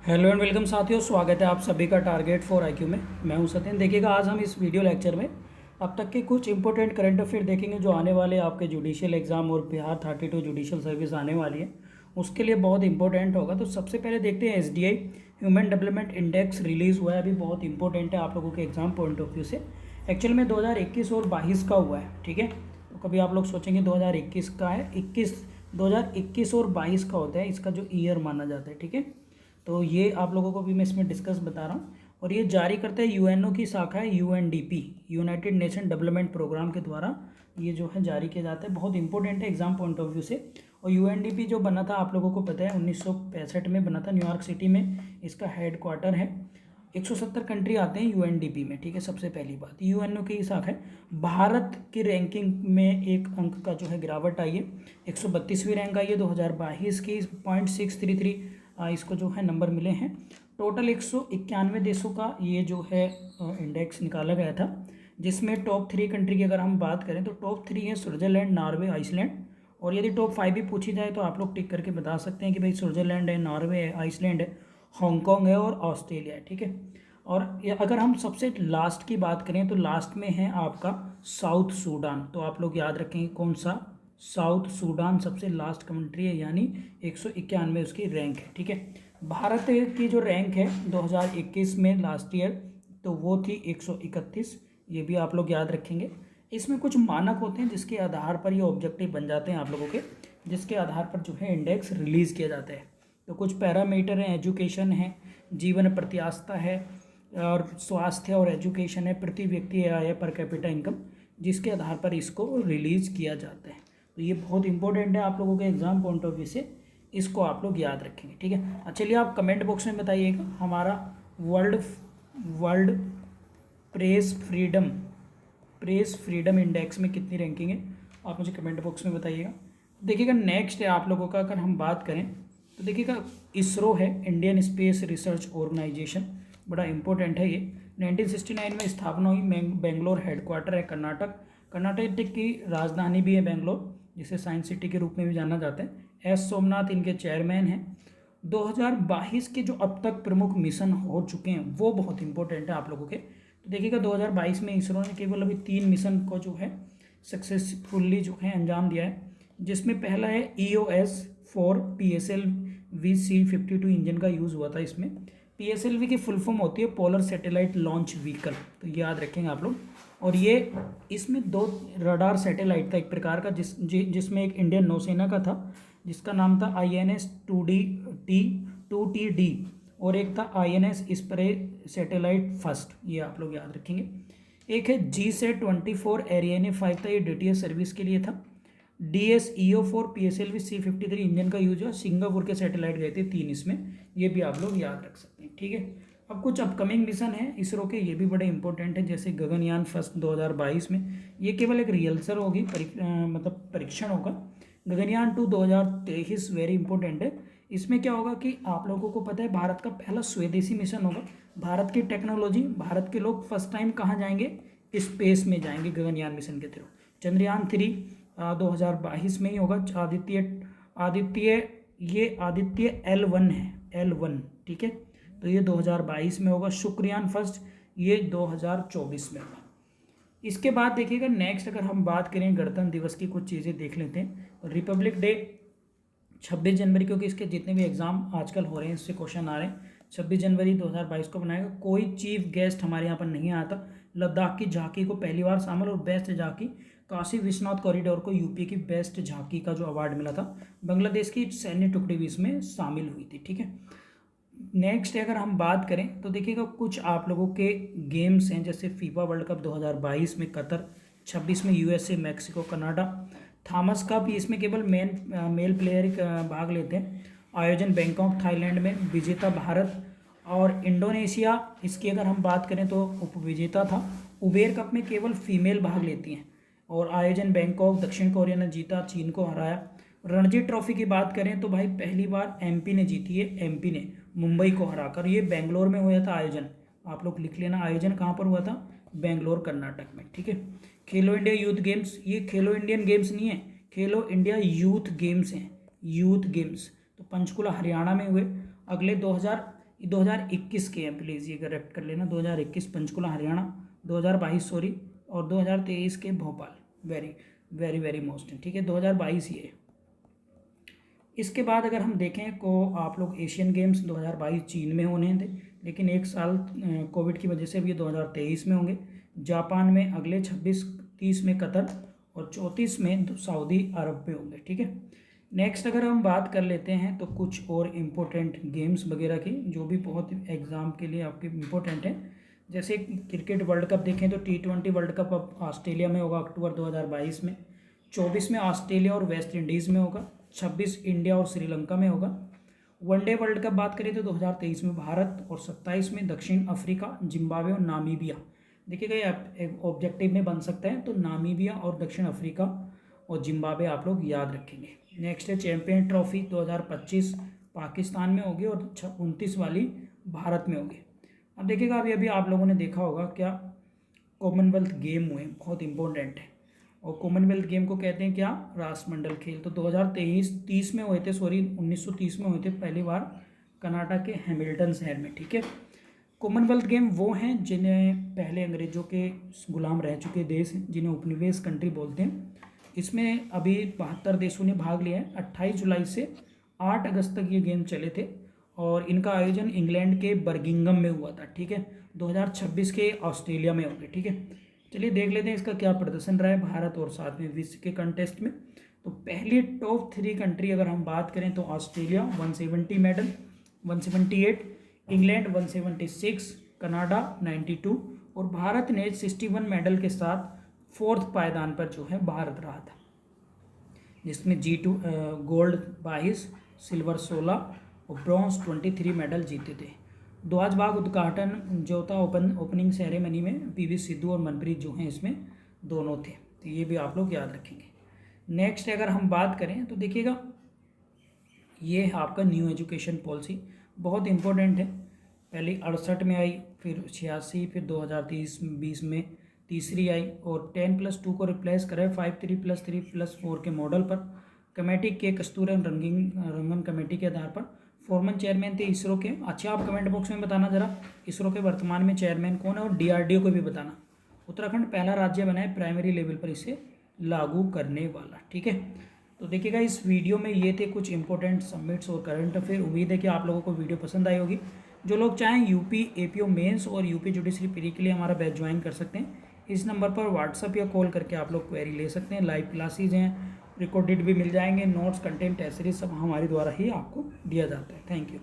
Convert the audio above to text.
Hello and welcome साथियों, स्वागत है आप सभी का टारगेट फॉर आईक्यू में। मैं हूं सत्यन। देखिएगा, आज हम इस वीडियो लेक्चर में अब तक के कुछ इंपॉर्टेंट करंट अफेयर देखेंगे जो आने वाले आपके जुडिशियल एग्जाम और बिहार 32 जुडिशियल सर्विस आने वाली है, उसके लिए बहुत इंपॉर्टेंट होगा। तो सबसे पहले देखते हैं SDI human development index release हुआ है, अभी बहुत इंपॉर्टेंट है आप लोगों के एग्जाम पॉइंट ऑफ व्यू से। एक्चुअल में 2021 और 22 का हुआ है, ठीक है। तो कभी आप लोग सोचेंगे 2021 का है, 2021 और 22 का होता है, इसका जो ईयर माना जाता है, ठीक है। तो ये आप लोगों को भी मैं इसमें डिस्कस बता रहा हूँ। और ये जारी करते हैं यूएनओ की शाखा है UNDP, United Nation Development Program के द्वारा ये जो है जारी किया जाता है। बहुत इंपॉर्टेंट है एग्जाम पॉइंट ऑफ व्यू से। और यूएनडीपी जो बना था आप लोगों को पता है 1965 में बना था, न्यूयॉर्क सिटी में इसका हेड क्वार्टर है। 170 कंट्री आते हैं यूएनडीपी में, ठीक है। सबसे पहली बात, यूएनओ की शाखा है। भारत की रैंकिंग में एक अंक का जो है गिरावट आई है, 132वीं रैंक आई है 2022 की, 0.633 इसको जो है नंबर मिले हैं। टोटल 191 देशों का ये जो है इंडेक्स निकाला गया था, जिसमें टॉप 3 कंट्री की अगर हम बात करें तो टॉप 3 है स्विट्जरलैंड, नॉर्वे, आइसलैंड। और यदि टॉप 5 भी पूछी जाए तो आप लोग टिक करके बता सकते हैं कि भाई स्विट्जरलैंड है, नॉर्वे है, आइसलैंड है, हांगकॉन्ग है और ऑस्ट्रेलिया है, ठीक है। और अगर हम सबसे लास्ट की बात करें तो लास्ट में है आपका साउथ सूडान। तो आप लोग याद रखेंगे कौन सा, साउथ सूडान सबसे लास्ट कंट्री है, यानी 191 उसकी रैंक है, ठीक है। भारत की जो रैंक है 2021 में लास्ट ईयर, तो वो थी 131, ये भी आप लोग याद रखेंगे। इसमें कुछ मानक होते हैं जिसके आधार पर ये ऑब्जेक्टिव बन जाते हैं आप लोगों के, जिसके आधार पर जो है इंडेक्स रिलीज़ किया जाता है। तो कुछ पैरामीटर हैं, एजुकेशन है, जीवन प्रत्याशा है, और स्वास्थ्य और एजुकेशन है, प्रति व्यक्ति आय पर कैपिटा इनकम, जिसके आधार पर इसको रिलीज़ किया जाता है। तो ये बहुत इंपॉर्टेंट है आप लोगों के एग्जाम पॉइंट ऑफ व्यू से, इसको आप लोग याद रखेंगे, ठीक है। अच्छा, चलिए आप कमेंट बॉक्स में बताइएगा हमारा वर्ल्ड प्रेस फ्रीडम इंडेक्स में कितनी रैंकिंग है, आप मुझे कमेंट बॉक्स में बताइएगा। देखिएगा नेक्स्ट है आप लोगों का, अगर हम बात करें तो देखिएगा इसरो है, इंडियन स्पेस रिसर्च ऑर्गेनाइजेशन, बड़ा इंपॉर्टेंट है ये। 1969 में स्थापना हुई, बेंगलोर हेडक्वार्टर है, कर्नाटक की राजधानी भी है बेंगलोर, जिसे साइंस सिटी के रूप में भी जाना जाता है। एस सोमनाथ इनके चेयरमैन हैं। 2022 के जो अब तक प्रमुख मिशन हो चुके हैं वो बहुत इंपॉर्टेंट है आप लोगों के। तो देखिएगा 2022 में इसरो ने केवल अभी 3 मिशन को जो है सक्सेसफुली जो है अंजाम दिया है, जिसमें पहला है EOS-4 PSLV-C52 इंजन का यूज़ हुआ था इसमें। PSLV की फुल फॉर्म होती है पोलर सैटेलाइट लॉन्च व्हीकल, तो ये याद रखेंगे आप लोग। और ये इसमें 2 रडार सैटेलाइट था एक प्रकार का, जिसमें एक इंडियन नौसेना का था जिसका नाम था INS 2TD, और एक था INS स्प्रे सैटेलाइट फर्स्ट, ये आप लोग याद रखेंगे। एक है GSAT-24 Ariane 5 था, ये DTS सर्विस के लिए था। DSEO-4 PSLV-C53 इंजन का यूज है, सिंगापुर के सैटेलाइट गए थे 3 इसमें, ये भी आप लोग याद रख सकते हैं, ठीक है। अब कुछ अपकमिंग मिशन है इसरो के, ये भी बड़े इंपॉर्टेंट है, जैसे गगनयान फर्स्ट 2022 में, ये केवल एक रिहर्सल होगी, मतलब परीक्षण होगा। गगनयान 2 2023 वेरी इंपॉर्टेंट है। इसमें क्या होगा कि आप लोगों को पता है भारत का पहला स्वदेशी मिशन होगा, भारत की टेक्नोलॉजी, भारत के लोग फर्स्ट टाइम कहाँ जाएंगे, स्पेस में जाएंगे गगनयान मिशन के थ्रू। चंद्रयान 3 2022 में ही होगा। आदित्य L1 है, L1, ठीक है। तो ये 2022 में होगा। शुक्रयान फर्स्ट ये 2024 में होगा। इसके बाद देखिएगा नेक्स्ट, अगर हम बात करें गणतंत्र दिवस की कुछ चीज़ें देख लेते हैं। रिपब्लिक डे 26 जनवरी, क्योंकि इसके जितने भी एग्जाम आजकल हो रहे हैं इससे क्वेश्चन आ रहे हैं, 26 जनवरी 2022 को बनाएगा। कोई चीफ गेस्ट हमारे यहाँ पर नहीं आता। लद्दाख की झांकी को पहली बार शामिल, और बेस्ट झांकी काशी विश्वनाथ कॉरिडोर को यूपी की बेस्ट झांकी का जो अवार्ड मिला था। बांग्लादेश की सैन्य टुकड़ी भी इसमें शामिल हुई थी, ठीक है। नेक्स्ट अगर हम बात करें तो देखिएगा कुछ आप लोगों के गेम्स हैं, जैसे फीफा वर्ल्ड कप 2022 में कतर, 26 में USA Mexico Canada, Thomas cup इसमें केवल मेल प्लेयर ही भाग लेते हैं। आयोजन बैंकॉक थाईलैंड में, विजेता भारत, और इंडोनेशिया इसकी अगर हम बात करें तो उपविजेता था। उबेर कप में केवल फीमेल भाग लेती हैं, और आयोजन बैंकॉक, दक्षिण कोरिया ने जीता, चीन को हराया। रणजी ट्रॉफी की बात करें तो भाई पहली बार MP ने जीती है, MP ने मुंबई को हराकर। ये बेंगलोर में हुआ था आयोजन, आप लोग लिख लेना आयोजन कहाँ पर हुआ था, बेंगलोर कर्नाटक में, ठीक है। खेलो इंडिया यूथ गेम्स, ये खेलो इंडियन गेम्स नहीं है, खेलो इंडिया यूथ गेम्स हैं, यूथ गेम्स। तो पंचकुला हरियाणा में हुए। अगले ये 2021 के हैं, प्लीज़ ये करेक्ट कर लेना, 2021 पंचकुला हरियाणा, 2022 सॉरी, और 2023 के Bhopal. Very very very most, ठीक है, 2022 ये। इसके बाद अगर हम देखें को आप लोग एशियन गेम्स 2022 चीन में होने थे, लेकिन एक साल कोविड की वजह से भी 2023 में होंगे। जापान में अगले 26-30 में कतर, और 34 में सऊदी अरब में होंगे, ठीक है। नेक्स्ट अगर हम बात कर लेते हैं तो कुछ और इम्पोर्टेंट गेम्स वगैरह की जो भी बहुत एग्ज़ाम के लिए आपके इम्पोर्टेंट हैं। जैसे क्रिकेट वर्ल्ड कप देखें तो T20 वर्ल्ड कप अब ऑस्ट्रेलिया में होगा अक्टूबर 2022 में, 24 में ऑस्ट्रेलिया और वेस्ट इंडीज़ में होगा, 26 इंडिया और श्रीलंका में होगा। वनडे वर्ल्ड कप बात करें तो 2023 में भारत, और 27 में दक्षिण अफ्रीका, जिम्बाब्वे और नामीबिया। देखिएगा ये ऑब्जेक्टिव में बन सकता है, तो नामीबिया और दक्षिण अफ्रीका और जिम्बाब्वे आप लोग याद रखेंगे। नेक्स्ट है चैंपियन ट्रॉफी 2025 पाकिस्तान में होगी, और 29 वाली भारत में होगी। अब देखिएगा अभी अभी आप लोगों ने देखा होगा क्या, कॉमनवेल्थ गेम हुए, बहुत इंपॉर्टेंट है। और कॉमनवेल्थ गेम को कहते हैं क्या, राष्ट्रमंडल खेल। तो 2030 में हुए थे, सॉरी 1930 में हुए थे पहली बार कनाडा के हैमिल्टन शहर में, ठीक है। कॉमनवेल्थ गेम वो हैं जिन्हें पहले अंग्रेजों के गुलाम रह चुके देश हैं, जिन्हें उपनिवेश कंट्री बोलते हैं। इसमें अभी 72 देशों ने भाग लिया है। 28 जुलाई से 8 अगस्त तक ये गेम चले थे, और इनका आयोजन इंग्लैंड के बर्मिंघम में हुआ था, ठीक है। 2026 के ऑस्ट्रेलिया में होंगे, ठीक है। चलिए देख लेते हैं इसका क्या प्रदर्शन रहा है भारत और साथ में विश्व के कंटेस्ट में। तो पहली टॉप 3 कंट्री अगर हम बात करें तो ऑस्ट्रेलिया 170 मेडल, 178, इंग्लैंड 176, कनाडा 92, और भारत ने 61 मेडल के साथ 4th पायदान पर जो है भारत रहा था, जिसमें G2 गोल्ड 22, सिल्वर 16 और ब्रॉन्ज 23 मेडल जीते थे। ध्वजबाग उद्घाटन जो था ओपनिंग सेरेमनी में PV सिद्धू और मनप्रीत जो हैं इसमें दोनों थे, तो ये भी आप लोग याद रखेंगे। नेक्स्ट अगर हम बात करें तो देखिएगा ये है आपका न्यू एजुकेशन पॉलिसी, बहुत इंपॉर्टेंट है। पहले 68 में आई, फिर 86, फिर 2030-20 में तीसरी आई, और 10+2 को रिप्लेस करें 5-3+3+4 के मॉडल पर। कमेटी के कस्तूरन रंगन कमेटी के आधार पर फॉर्मन चेयरमैन थे इसरो के। अच्छा, आप कमेंट बॉक्स में बताना जरा इसरो के वर्तमान में चेयरमैन कौन है, और DRDO को भी बताना। उत्तराखंड पहला राज्य बना है प्राइमरी लेवल पर इसे लागू करने वाला, ठीक है। तो देखिएगा इस वीडियो में ये थे कुछ इंपॉर्टेंट सबमिट्स और करंट अफेयर। उम्मीद है कि आप लोगों को वीडियो पसंद आई होगी। जो लोग चाहें यूपी APO मेंस और यूपी जुडिशरी प्री के लिए हमारा बैच ज्वाइन कर सकते हैं। इस नंबर पर व्हाट्सअप या कॉल करके आप लोग क्वेरी ले सकते हैं। लाइव क्लासेज हैं, रिकॉर्डेड भी मिल जाएंगे, नोट्स, कंटेंट, एसेरीज सब हमारे द्वारा ही आपको दिया जाता है। Thank you.